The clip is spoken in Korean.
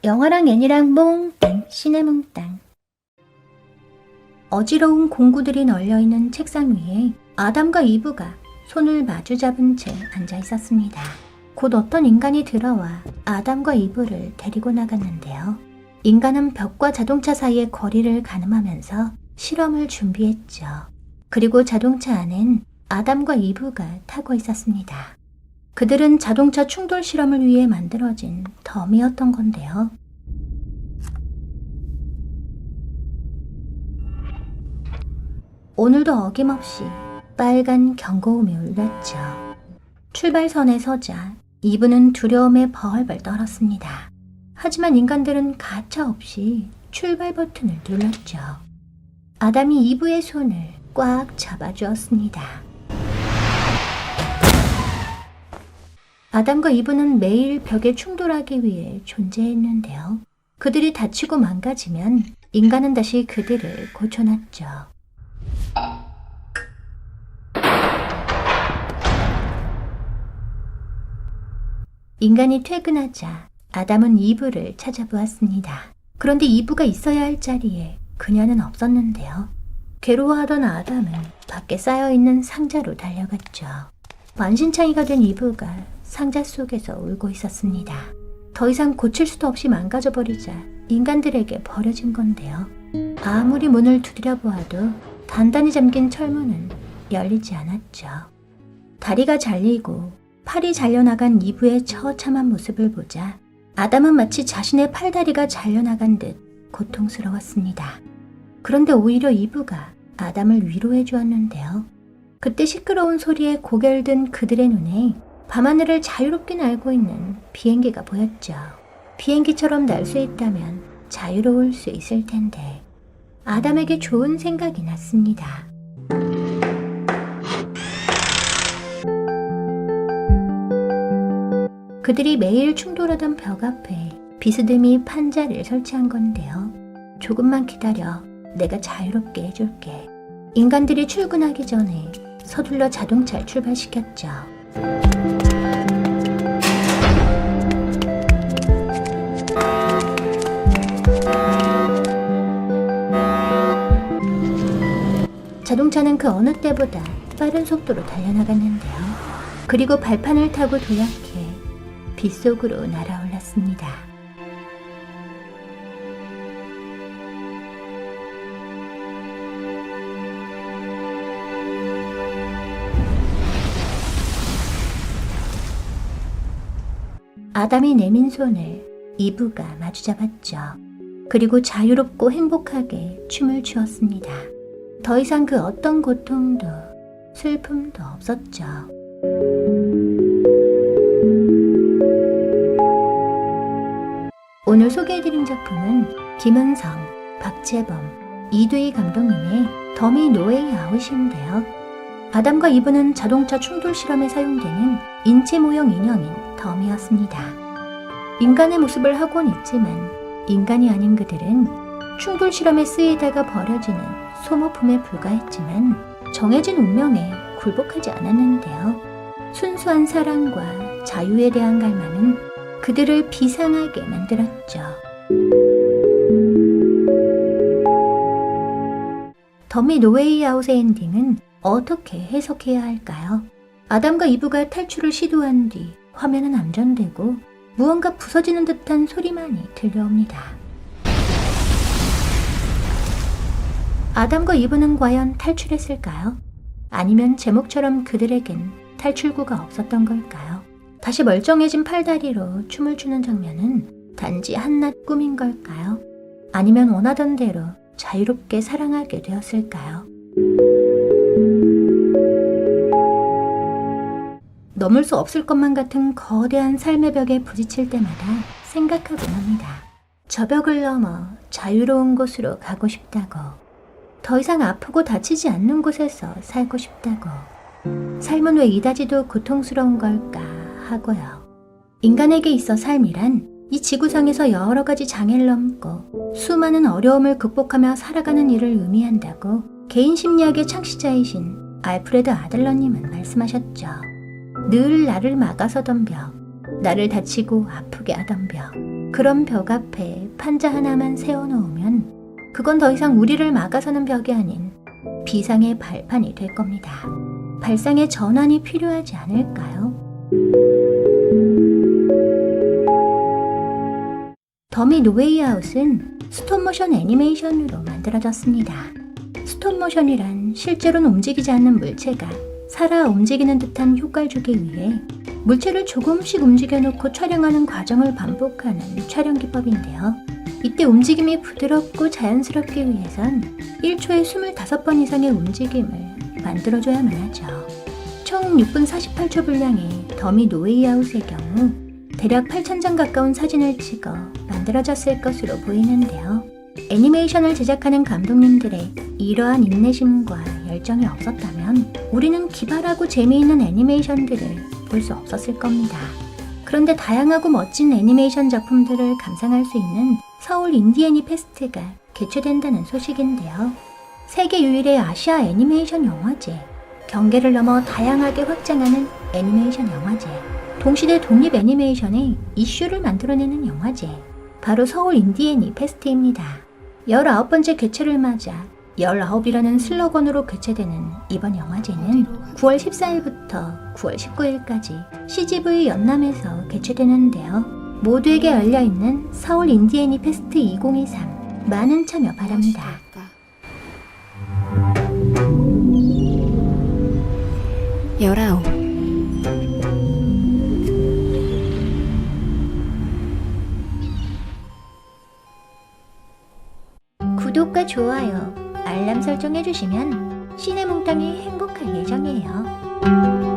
영화랑 애니랑 몽땅 시네몽땅. 어지러운 공구들이 널려있는 책상 위에 아담과 이브가 손을 마주 잡은 채 앉아 있었습니다. 곧 어떤 인간이 들어와 아담과 이브를 데리고 나갔는데요. 인간은 벽과 자동차 사이의 거리를 가늠하면서 실험을 준비했죠. 그리고 자동차 안엔 아담과 이브가 타고 있었습니다. 그들은 자동차 충돌 실험을 위해 만들어진 덤이었던 건데요. 오늘도 어김없이 빨간 경고음이 울렸죠. 출발선에 서자 이브는 두려움에 벌벌 떨었습니다. 하지만 인간들은 가차없이 출발 버튼을 눌렀죠. 아담이 이브의 손을 꽉 잡아주었습니다. 아담과 이브는 매일 벽에 충돌하기 위해 존재했는데요. 그들이 다치고 망가지면 인간은 다시 그들을 고쳐놨죠. 인간이 퇴근하자 아담은 이브를 찾아보았습니다. 그런데 이브가 있어야 할 자리에 그녀는 없었는데요. 괴로워하던 아담은 밖에 쌓여있는 상자로 달려갔죠. 만신창이가 된 이브가 상자 속에서 울고 있었습니다. 더 이상 고칠 수도 없이 망가져버리자 인간들에게 버려진 건데요. 아무리 문을 두드려 보아도 단단히 잠긴 철문은 열리지 않았죠. 다리가 잘리고 팔이 잘려나간 이브의 처참한 모습을 보자 아담은 마치 자신의 팔다리가 잘려나간 듯 고통스러웠습니다. 그런데 오히려 이브가 아담을 위로해 주었는데요. 그때 시끄러운 소리에 고개를 든 그들의 눈에 밤하늘을 자유롭게 날고 있는 비행기가 보였죠. 비행기처럼 날 수 있다면 자유로울 수 있을 텐데 아담에게 좋은 생각이 났습니다. 그들이 매일 충돌하던 벽 앞에 비스듬히 판자를 설치한 건데요. 조금만 기다려, 내가 자유롭게 해줄게. 인간들이 출근하기 전에 서둘러 자동차를 출발시켰죠. 자동차는 그 어느 때보다 빠른 속도로 달려나갔는데요. 그리고 발판을 타고 도약해 빗속으로 날아올랐습니다. 아담이 내민 손을 이브가 마주잡았죠. 그리고 자유롭고 행복하게 춤을 추었습니다. 더 이상 그 어떤 고통도 슬픔도 없었죠. 오늘 소개해드린 작품은 김은성, 박재범, 이두희 감독님의 더미 노웨이 아웃인데요. 아담과 이브는 자동차 충돌 실험에 사용되는 인체 모형 인형인 덤이었습니다. 인간의 모습을 하고는 있지만 인간이 아닌 그들은 충돌 실험에 쓰이다가 버려지는 소모품에 불과했지만 정해진 운명에 굴복하지 않았는데요. 순수한 사랑과 자유에 대한 갈망은 그들을 비상하게 만들었죠. 더미 노웨이 아웃의 엔딩은 어떻게 해석해야 할까요? 아담과 이브가 탈출을 시도한 뒤 화면은 암전되고 무언가 부서지는 듯한 소리만이 들려옵니다. 아담과 이브는 과연 탈출했을까요? 아니면 제목처럼 그들에겐 탈출구가 없었던 걸까요? 다시 멀쩡해진 팔다리로 춤을 추는 장면은 단지 한낱 꿈인 걸까요? 아니면 원하던 대로 자유롭게 사랑하게 되었을까요? 넘을 수 없을 것만 같은 거대한 삶의 벽에 부딪힐 때마다 생각하곤 합니다. 저 벽을 넘어 자유로운 곳으로 가고 싶다고. 더 이상 아프고 다치지 않는 곳에서 살고 싶다고. 삶은 왜 이다지도 고통스러운 걸까 하고요. 인간에게 있어 삶이란 이 지구상에서 여러 가지 장애를 넘고 수많은 어려움을 극복하며 살아가는 일을 의미한다고 개인 심리학의 창시자이신 알프레드 아들러님은 말씀하셨죠. 늘 나를 막아서던 벽, 나를 다치고 아프게 하던 벽, 그런 벽 앞에 판자 하나만 세워놓으면 그건 더 이상 우리를 막아서는 벽이 아닌 비상의 발판이 될 겁니다. 발상의 전환이 필요하지 않을까요? 더미 노웨이 아웃은 스톱모션 애니메이션으로 만들어졌습니다. 스톱모션이란 실제로는 움직이지 않는 물체가 살아 움직이는 듯한 효과를 주기 위해 물체를 조금씩 움직여놓고 촬영하는 과정을 반복하는 촬영 기법인데요. 이때 움직임이 부드럽고 자연스럽기 위해선 1초에 25번 이상의 움직임을 만들어줘야만 하죠. 총 6분 48초 분량의 더미 노웨이 아웃의 경우 대략 8,000장 가까운 사진을 찍어 만들어졌을 것으로 보이는데요. 애니메이션을 제작하는 감독님들의 이러한 인내심과 열정이 없었다면 우리는 기발하고 재미있는 애니메이션들을 볼 수 없었을 겁니다. 그런데 다양하고 멋진 애니메이션 작품들을 감상할 수 있는 서울 인디애니 페스트가 개최된다는 소식인데요. 세계 유일의 아시아 애니메이션 영화제, 경계를 넘어 다양하게 확장하는 애니메이션 영화제, 동시대 독립 애니메이션의 이슈를 만들어내는 영화제, 바로 서울 인디애니 페스트입니다. 19번째 개최를 맞아 19이라는 슬로건으로 개최되는 이번 영화제는 9월 14일부터 9월 19일까지 CGV 연남에서 개최되는데요. 모두에게 열려있는 서울 인디애니 페스트 2023 많은 참여 바랍니다. 19. 구독과 좋아요, 알람 설정해주시면 시네몽땅이 행복할 예정이에요.